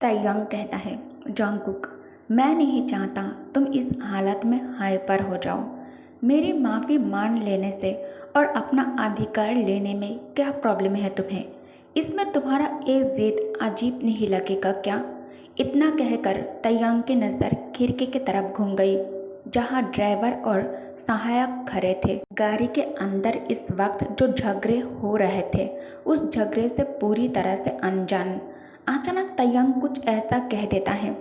तयंग कहता है, जॉन्गकुक, मैं नहीं चाहता तुम इस हालत में हाइपर हो जाओ। मेरी माफ़ी मान लेने से और अपना अधिकार लेने में क्या प्रॉब्लम है तुम्हें? इसमें तुम्हारा एक जिद अजीब नहीं लगेगा क्या? इतना कहकर तयंग की नज़र खिड़की की तरफ घूम गई जहाँ ड्राइवर और सहायक खड़े थे। गाड़ी के अंदर इस वक्त जो झगड़े हो रहे थे उस झगड़े से पूरी तरह से अनजान। अचानक तयंग कुछ ऐसा कह देता है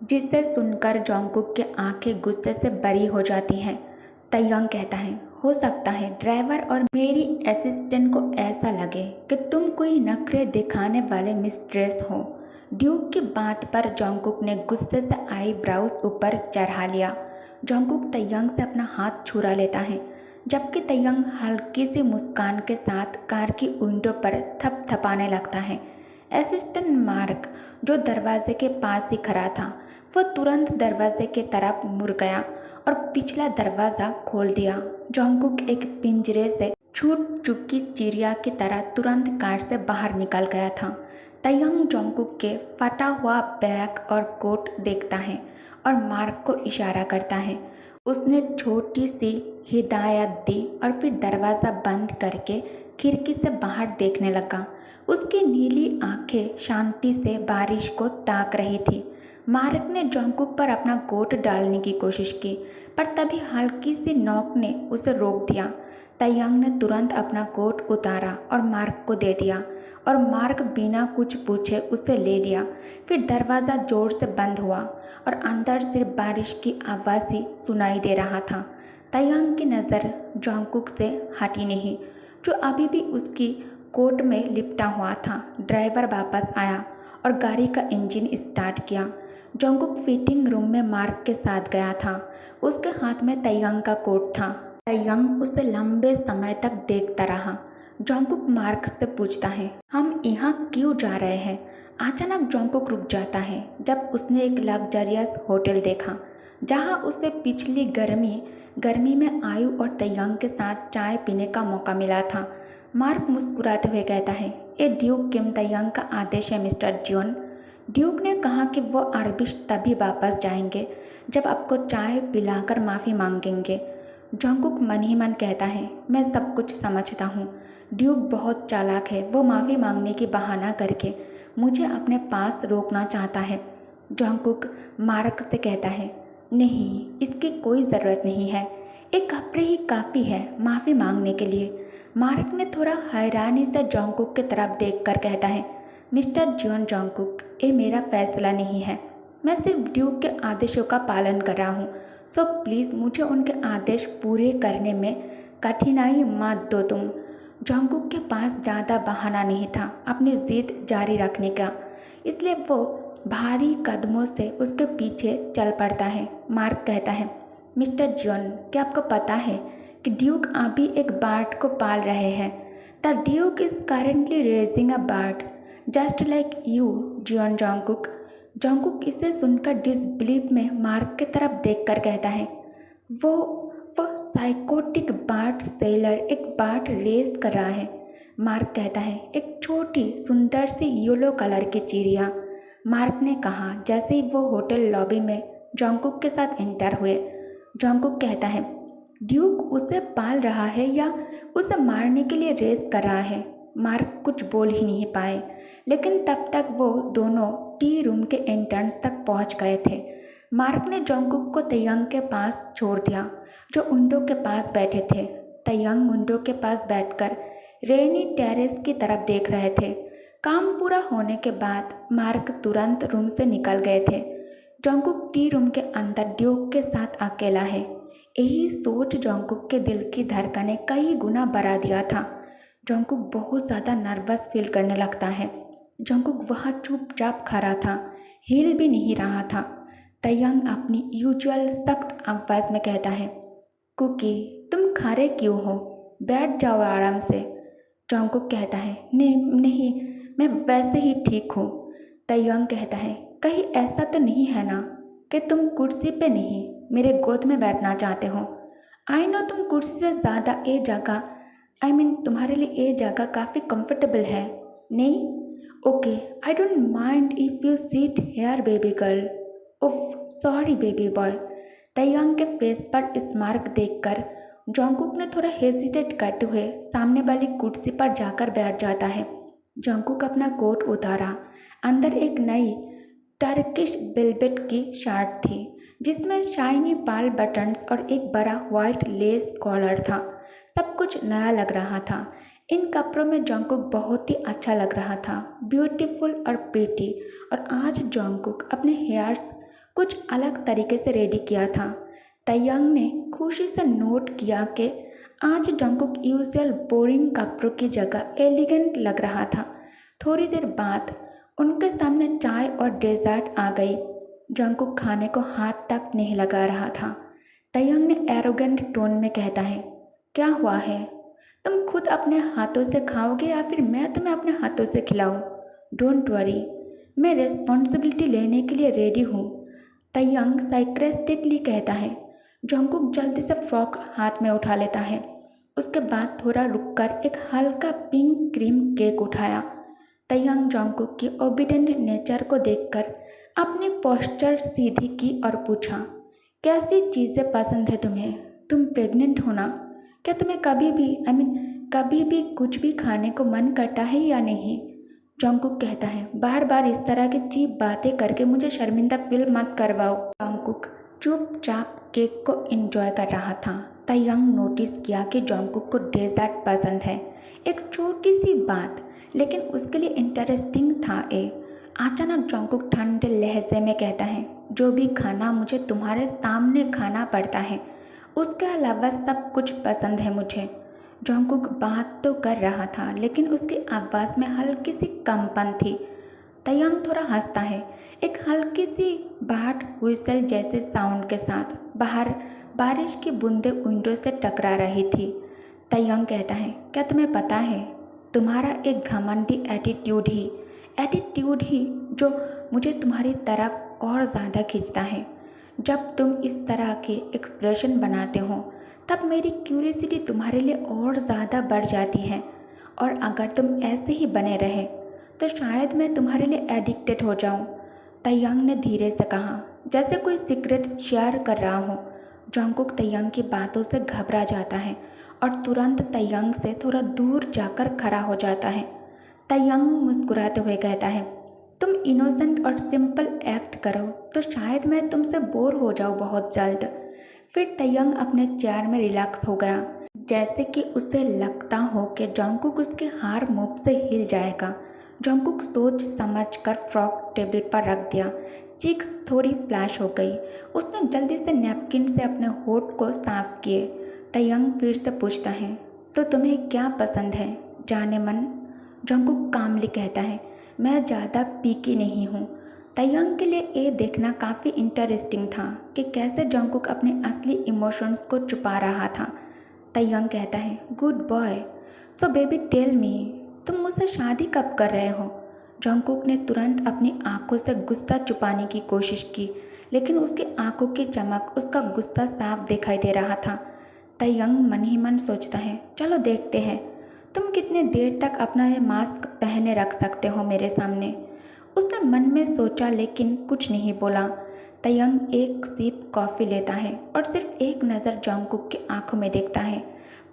जिसे सुनकर जॉन्गकुक की आंखें गुस्से से बड़ी हो जाती हैं। तयंग कहता है, हो सकता है ड्राइवर और मेरी असिस्टेंट को ऐसा लगे कि तुम कोई नखरे दिखाने वाले मिस्ट्रेस हो। ड्यूक की बात पर जॉन्गकुक ने गुस्से से आईब्राउज ऊपर चढ़ा लिया। जॉन्गकुक तयंग से अपना हाथ छुड़ा लेता है जबकि तयंग हल्की सी मुस्कान के साथ कार की विंडो पर थपथपाने लगता है। असिस्टेंट मार्क, जो दरवाजे के पास ही खड़ा था, वह तुरंत दरवाजे की तरफ मुड़ गया और पिछला दरवाज़ा खोल दिया। जॉन्गकुक एक पिंजरे से छूट चुकी चिड़िया की तरह तुरंत कार से बाहर निकल गया था। तयंग जॉन्गकुक के फटा हुआ बैग और कोट देखता है और मार्क को इशारा करता है। उसने छोटी सी हिदायत दी और फिर दरवाज़ा बंद करके खिड़की से बाहर देखने लगा। उसकी नीली आंखें शांति से बारिश को ताक रही थी। मार्क ने जॉन्गकुक पर अपना कोट डालने की कोशिश की पर तभी हल्की सी नोक ने उसे रोक दिया। तयंग ने तुरंत अपना कोट उतारा और मार्क को दे दिया और मार्क बिना कुछ पूछे उसे ले लिया। फिर दरवाज़ा जोर से बंद हुआ और अंदर सिर्फ बारिश की आवाज़ ही सुनाई दे रहा था। तयंग की नज़र जॉन्गकुक से हटी नहीं, जो अभी भी उसकी कोट में लिपटा हुआ था। ड्राइवर वापस आया और गाड़ी का इंजन स्टार्ट किया। जॉन्गकुक फिटिंग रूम में मार्क के साथ गया था। उसके हाथ में तयंग का कोट था। तयंग उसे लंबे समय तक देखता रहा। जॉन्गकुक मार्क से पूछता है, हम यहाँ क्यों जा रहे हैं? अचानक जॉन्गकुक रुक जाता है जब उसने एक लग्जरियस होटल देखा जहाँ उसे पिछली गर्मी में आयु और तयंग के साथ चाय पीने का मौका मिला था। मार्क मुस्कुराते हुए कहता है, ये ड्यूक किम तयंग का आदेश है मिस्टर जॉन। ड्यूक ने कहा कि वो अरबिश तभी वापस जाएंगे जब आपको चाय पिलाकर माफ़ी मांगेंगे। जॉन्गकुक मन ही मन कहता है, मैं सब कुछ समझता हूँ। ड्यूक बहुत चालाक है, वो माफ़ी मांगने की बहाना करके मुझे अपने पास रोकना चाहता है। जॉन्गकुक मार्क से कहता है, नहीं, इसकी कोई ज़रूरत नहीं है, एक कपड़े ही काफ़ी है माफ़ी मांगने के लिए। मार्क ने थोड़ा हैरानी से जॉन्गकुक की तरफ देखकर कहता है, मिस्टर जॉन जॉन्गकुक, ये मेरा फैसला नहीं है, मैं सिर्फ ड्यूक के आदेशों का पालन कर रहा हूँ। सो प्लीज़ मुझे उनके आदेश पूरे करने में कठिनाई मत दो तुम। जॉन्गकुक के पास ज़्यादा बहाना नहीं था अपनी जिद जारी रखने का, इसलिए वो भारी कदमों से उसके पीछे चल पड़ता है। मार्क कहता है, मिस्टर जॉन, क्या आपको पता है कि ड्यूक अभी एक बर्ड को पाल रहे हैं? The duke is currently raising a bird just like you Jeon Jungkook. Jungkook इसे सुनकर डिसबिलीव में मार्क की तरफ देखकर कहता है, वो साइकोटिक बर्ड सेलर एक बर्ड रेस कर रहा है। मार्क कहता है, एक छोटी सुंदर सी येलो कलर की चिड़िया। मार्क ने कहा जैसे ही वो होटल लॉबी में जॉन्गकुक के साथ एंटर हुए। जॉन्गकुक कहता है, ड्यूक उसे पाल रहा है या उसे मारने के लिए रेस कर रहा है? मार्क कुछ बोल ही नहीं पाए, लेकिन तब तक वो दोनों टी रूम के एंट्रेंस तक पहुंच गए थे। मार्क ने जॉन्गकुक को तयंग के पास छोड़ दिया जो विंडो के पास बैठे थे। तयंग विंडो के पास बैठकर रेनी टेरेस की तरफ देख रहे थे। काम पूरा होने के बाद मार्क तुरंत रूम से निकल गए थे। जॉन्गकुक टी रूम के अंदर ड्यूक के साथ अकेला है। यही सोच जॉन्गकुक के दिल की धड़कनें कई गुना बढ़ा दिया था। जॉन्गकुक बहुत ज़्यादा नर्वस फील करने लगता है। जॉन्गकुक वहाँ चुपचाप खड़ा था, हिल भी नहीं रहा था। तयंग अपनी यूजुअल सख्त आवाज़ में कहता है, कुकी, तुम खड़े क्यों हो? बैठ जाओ आराम से। जॉन्गकुक कहता है, नहीं, मैं वैसे ही ठीक हूँ। तयंग कहता है, कहीं ऐसा तो नहीं है ना कि तुम कुर्सी पे नहीं मेरे गोद में बैठना चाहते हो? आई नो तुम कुर्सी से ज़्यादा ये जगह तुम्हारे लिए ये जगह काफ़ी कंफर्टेबल है, नहीं? Okay, I don't mind if you sit here baby girl. उफ, सॉरी बेबी बॉय। तैयांग के फेस पर इस मार्क देखकर जॉन्गकुक ने थोड़ा हेजिटेट करते हुए सामने वाली कुर्सी पर जाकर बैठ जाता है। जॉन्गकुक अपना कोट उतारा। अंदर एक नई टर्किश वेलवेट की शर्ट थी जिसमें शाइनी पाल बटन्स और एक बड़ा व्हाइट लेस कॉलर था। सब कुछ नया लग रहा था। इन कपड़ों में जॉन्गकुक बहुत ही अच्छा लग रहा था, ब्यूटीफुल और प्रीटी। और आज जॉन्गकुक अपने हेयर्स कुछ अलग तरीके से रेडी किया था। तैयांग ने खुशी से नोट किया कि आज जॉन्गकुक यूजुअल बोरिंग कपड़ों की जगह एलिगेंट लग रहा था। थोड़ी देर बाद उनके सामने चाय और डेजर्ट आ गई। जॉन्गकुक खाने को हाथ तक नहीं लगा रहा था। तैयांग ने एरोगेंट टोन में कहता है, क्या हुआ है? तुम खुद अपने हाथों से खाओगे या फिर मैं तुम्हें अपने हाथों से खिलाऊं? डोंट वरी, मैं रिस्पॉन्सिबिलिटी लेने के लिए रेडी हूँ, तैयांग साइक्रेस्टिकली कहता है। जॉन्गकुक जल्दी से फ्रॉक हाथ में उठा लेता है। उसके बाद थोड़ा रुककर एक हल्का पिंक क्रीम केक उठाया। तैयांग जॉन्गकुक की ओबीडिएंट नेचर को देखकर अपनी पोस्चर सीधी की और पूछा, कैसी चीज़ें पसंद है तुम्हें? तुम प्रेग्नेंट हो ना? क्या तुम्हें कभी भी कुछ भी खाने को मन करता है या नहीं? जॉन्गकुक कहता है, बार बार इस तरह की चीप बातें करके मुझे शर्मिंदा फील मत करवाओ। जॉन्गकुक चुपचाप केक को एंजॉय कर रहा था। तैयांग नोटिस किया कि जॉन्गकुक को डेजर्ट पसंद है। एक छोटी सी बात, लेकिन उसके लिए इंटरेस्टिंग था। अचानक जॉन्गकुक ठंडे लहजे में कहता है, जो भी खाना मुझे तुम्हारे सामने खाना पड़ता है, उसके अलावा सब कुछ पसंद है मुझे। जॉन्गकुक बात तो कर रहा था लेकिन उसकी आवाज़ में हल्की सी कंपन थी। तैयांग थोड़ा हंसता है, एक हल्की सी बाट हुइसल जैसे साउंड के साथ। बाहर बारिश की बूंदें विंडो से टकरा रही थी। तैयांग कहता है, क्या तुम्हें पता है, तुम्हारा एक घमंडी एटीट्यूड ही जो मुझे तुम्हारी तरफ और ज़्यादा खींचता है। जब तुम इस तरह के एक्सप्रेशन बनाते हो तब मेरी क्यूरियोसिटी तुम्हारे लिए और ज़्यादा बढ़ जाती है, और अगर तुम ऐसे ही बने रहे तो शायद मैं तुम्हारे लिए एडिक्टेड हो जाऊं। तैयांग ने धीरे से कहा, जैसे कोई सीक्रेट शेयर कर रहा हो। जॉन्गकुक तैयांग की बातों से घबरा जाता है और तुरंत तैयांग से थोड़ा दूर जाकर खड़ा हो जाता है। तैयांग मुस्कुराते हुए कहता है, तुम इनोसेंट और सिंपल एक्ट करो तो शायद मैं तुमसे बोर हो जाऊँ बहुत जल्द। फिर तैयांग अपने चेयर में रिलैक्स हो गया, जैसे कि उसे लगता हो कि जॉन्गकुक उसके हार मूव से हिल जाएगा। जॉन्गकुक सोच समझ कर फ्रॉक टेबल पर रख दिया। चीक्स थोड़ी फ्लैश हो गई। उसने जल्दी से नैपकिन से अपने होठ को साफ किए। तैयांग फिर से पूछता है, तो तुम्हें क्या पसंद है जाने मन? जॉन्गकुक कामली कहता है, मैं ज़्यादा पीकी नहीं हूँ। तैयांग के लिए ये देखना काफ़ी इंटरेस्टिंग था कि कैसे जॉन्गकुक अपने असली इमोशंस को छुपा रहा था। तैयांग कहता है, good boy, so baby tell me, तुम मुझसे शादी कब कर रहे हो? जॉन्गकुक ने तुरंत अपनी आंखों से गुस्सा छुपाने की कोशिश की, लेकिन उसकी आंखों की चमक उसका गुस्सा साफ दिखाई दे रहा था। तैयांग मन ही मन सोचता है, चलो देखते हैं, तुम कितने देर तक अपना ये मास्क पहने रख सकते हो मेरे सामने। उसने मन में सोचा लेकिन कुछ नहीं बोला। तैयांग एक सिप कॉफ़ी लेता है और सिर्फ एक नज़र जॉन्गकुक की आंखों में देखता है।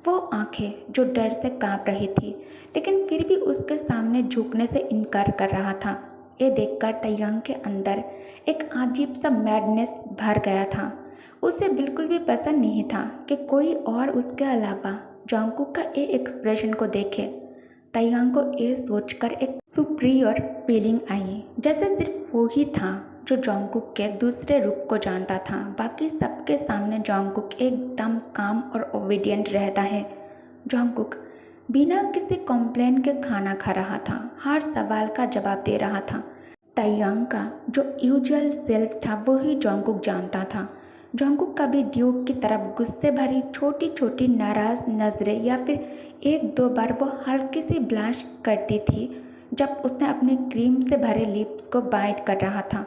वो आंखें जो डर से कांप रही थी लेकिन फिर भी उसके सामने झुकने से इनकार कर रहा था। ये देखकर तैयांग के अंदर एक अजीब सा मैडनेस भर गया था। उसे बिल्कुल भी पसंद नहीं था कि कोई और उसके अलावा जॉन्गकुक का ये एक्सप्रेशन को देखे। तैयांग को ये सोचकर एक सुपीरियर फीलिंग आई, जैसे सिर्फ वो ही था जो जॉन्गकुक के दूसरे रूप को जानता था। बाकी सबके सामने जॉन्गकुक एकदम काम और ओबीडियंट रहता है। जॉन्गकुक बिना किसी कॉम्प्लेन के खाना खा रहा था, हर सवाल का जवाब दे रहा था। तैयांग का जो यूजुअल सेल्फ था वही जॉन्गकुक जानता था। जॉन्गकुक कभी ड्यूक की तरफ गुस्से भरी छोटी छोटी नाराज़ नज़रें या फिर एक दो बार वो हल्की सी ब्लश करती थी जब उसने अपने क्रीम से भरे लिप्स को बाइट कर रहा था।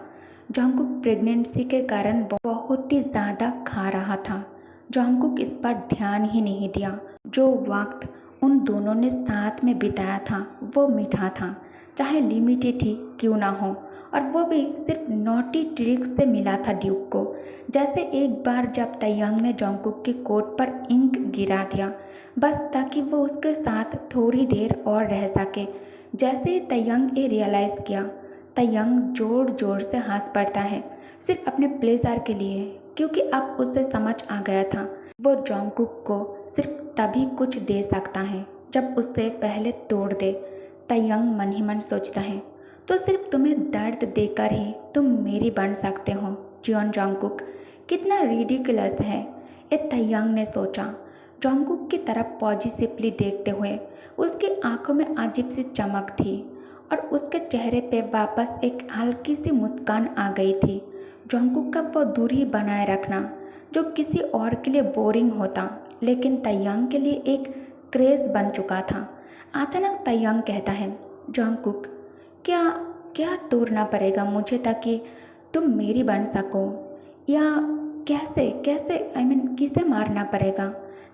जॉन्गकुक प्रेगनेंसी के कारण बहुत ही ज़्यादा खा रहा था। जॉन्गकुक इस पर ध्यान ही नहीं दिया। जो वक्त उन दोनों ने साथ में बिताया था वो मीठा था, चाहे लिमिटेड ही क्यों ना हो, और वो भी सिर्फ नॉटी ट्रिक्स से मिला था ड्यूक को। जैसे एक बार जब तयंग ने जोंगकुक के कोट पर इंक गिरा दिया, बस ताकि वो उसके साथ थोड़ी देर और रह सके। जैसे ही तयंग ये रियलाइज़ किया, तयंग जोर जोर से हंस पड़ता है, सिर्फ अपने प्लेजर के लिए, क्योंकि अब उसे समझ आ गया था वो जोंगकुक को सिर्फ तभी कुछ दे सकता है जब उससे पहले तोड़ दे। तयंग मन ही मन सोचता है, तो सिर्फ तुम्हें दर्द देकर ही तुम मेरी बन सकते हो जियोन जोंगकुक। कितना रिडिकुलस है, ये तयंग ने सोचा, जोंगकुक की तरफ पॉजिटिवली देखते हुए। उसकी आंखों में अजीब सी चमक थी और उसके चेहरे पे वापस एक हल्की सी मुस्कान आ गई थी। जोंगकुक का वो दूरी बनाए रखना जो किसी और के लिए बोरिंग होता, लेकिन तयंग के लिए एक क्रेज बन चुका था। अचानक तयंग कहता है, जोंगकुक, क्या क्या तोड़ना पड़ेगा मुझे ताकि तुम मेरी बन सको, या कैसे कैसे किसे मारना पड़ेगा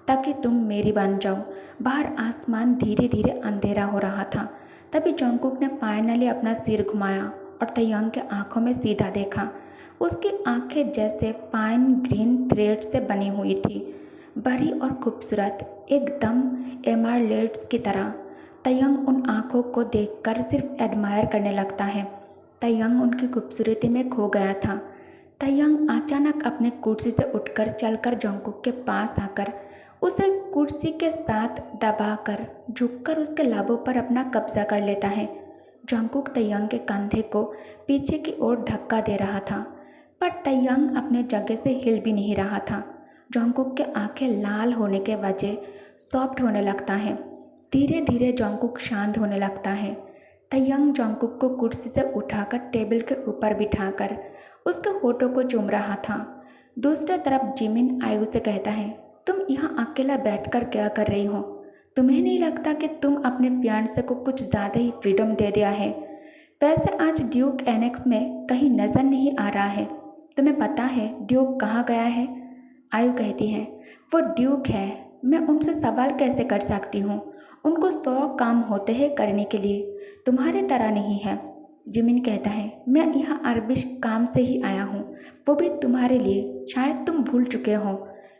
ताकि तुम मेरी बन जाओ। बाहर आसमान धीरे धीरे अंधेरा हो रहा था। तभी जोंगकुक ने फाइनली अपना सिर घुमाया और तयंग के आंखों में सीधा देखा। उसकी आंखें जैसे फाइन ग्रीन थ्रेड से बनी हुई थी, बड़ी और खूबसूरत, एकदम एमरल्ड्स की तरह। तयंग उन आंखों को देखकर सिर्फ एडमायर करने लगता है। तयंग उनकी खूबसूरती में खो गया था। तयंग अचानक अपने कुर्सी से उठकर चलकर जोंगकुक के पास आकर उसे कुर्सी के साथ दबाकर झुककर उसके लाभों पर अपना कब्जा कर लेता है। जोंगकुक तयंग के कंधे को पीछे की ओर धक्का दे रहा था, पर तयंग अपने जगह से हिल भी नहीं रहा था। जोंगकुक के आंखें लाल होने के वजह सॉफ्ट होने लगता है। धीरे धीरे जोंगकुक शांत होने लगता है। तयंग जोंगकुक को कुर्सी से उठाकर टेबल के ऊपर बिठाकर उसके होठों को चूम रहा था। दूसरी तरफ जिमिन आयु से कहता है, तुम यहाँ अकेला बैठकर क्या कर रही हो? तुम्हें नहीं लगता कि तुम अपने फियांसे को कुछ ज़्यादा ही फ्रीडम दे दिया है? वैसे आज ड्यूक एनेक्स में कहीं नज़र नहीं आ रहा है। तुम्हें पता है ड्यूक कहाँ गया है? आयु कहती है, वो ड्यूक है, मैं उनसे सवाल कैसे कर सकती हूँ? उनको 100 काम होते हैं करने के लिए, तुम्हारे तरह नहीं है। जिमिन कहता है, मैं यहाँ अरबिश काम से ही आया हूँ, वो भी तुम्हारे लिए, शायद तुम भूल चुके हो।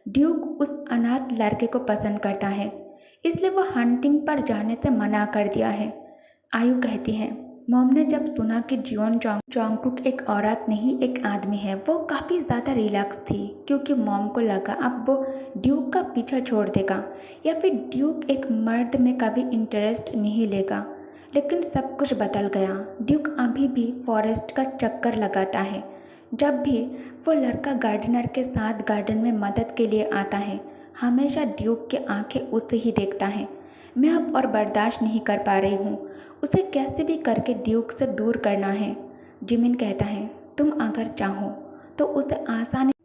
ड्यूक उस अनाथ लड़के को पसंद करता है, इसलिए वो हंटिंग पर जाने से मना कर दिया है। आयु कहती है, मॉम ने जब सुना कि जियोन जोंगकुक एक औरत नहीं एक आदमी है, वो काफ़ी ज़्यादा रिलैक्स थी, क्योंकि मॉम को लगा अब वो ड्यूक का पीछा छोड़ देगा या फिर ड्यूक एक मर्द में कभी इंटरेस्ट नहीं लेगा। लेकिन सब कुछ बदल गया। ड्यूक अभी भी फॉरेस्ट का चक्कर लगाता है। जब भी वो लड़का गार्डनर के साथ गार्डन में मदद के लिए आता है, हमेशा ड्यूक की आंखें उसे ही देखता है। मैं अब और बर्दाश्त नहीं कर पा रही हूँ, उसे कैसे भी करके ड्यूक से दूर करना है। जिमिन कहता है, तुम अगर चाहो तो उसे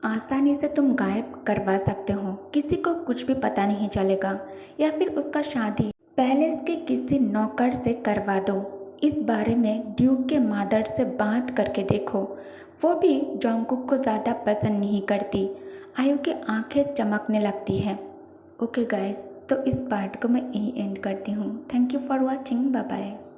आसानी से तुम गायब करवा सकते हो, किसी को कुछ भी पता नहीं चलेगा, या फिर उसका शादी पैलेस के किसी नौकर से करवा दो। इस बारे में ड्यूक के मादर से बात करके देखो, वो भी जोंगकुक को ज़्यादा पसंद नहीं करती। आयु की आंखें चमकने लगती हैं। ओके गाइस, तो इस पार्ट को मैं यहीं एंड करती हूँ। Thank you for watching, bye bye.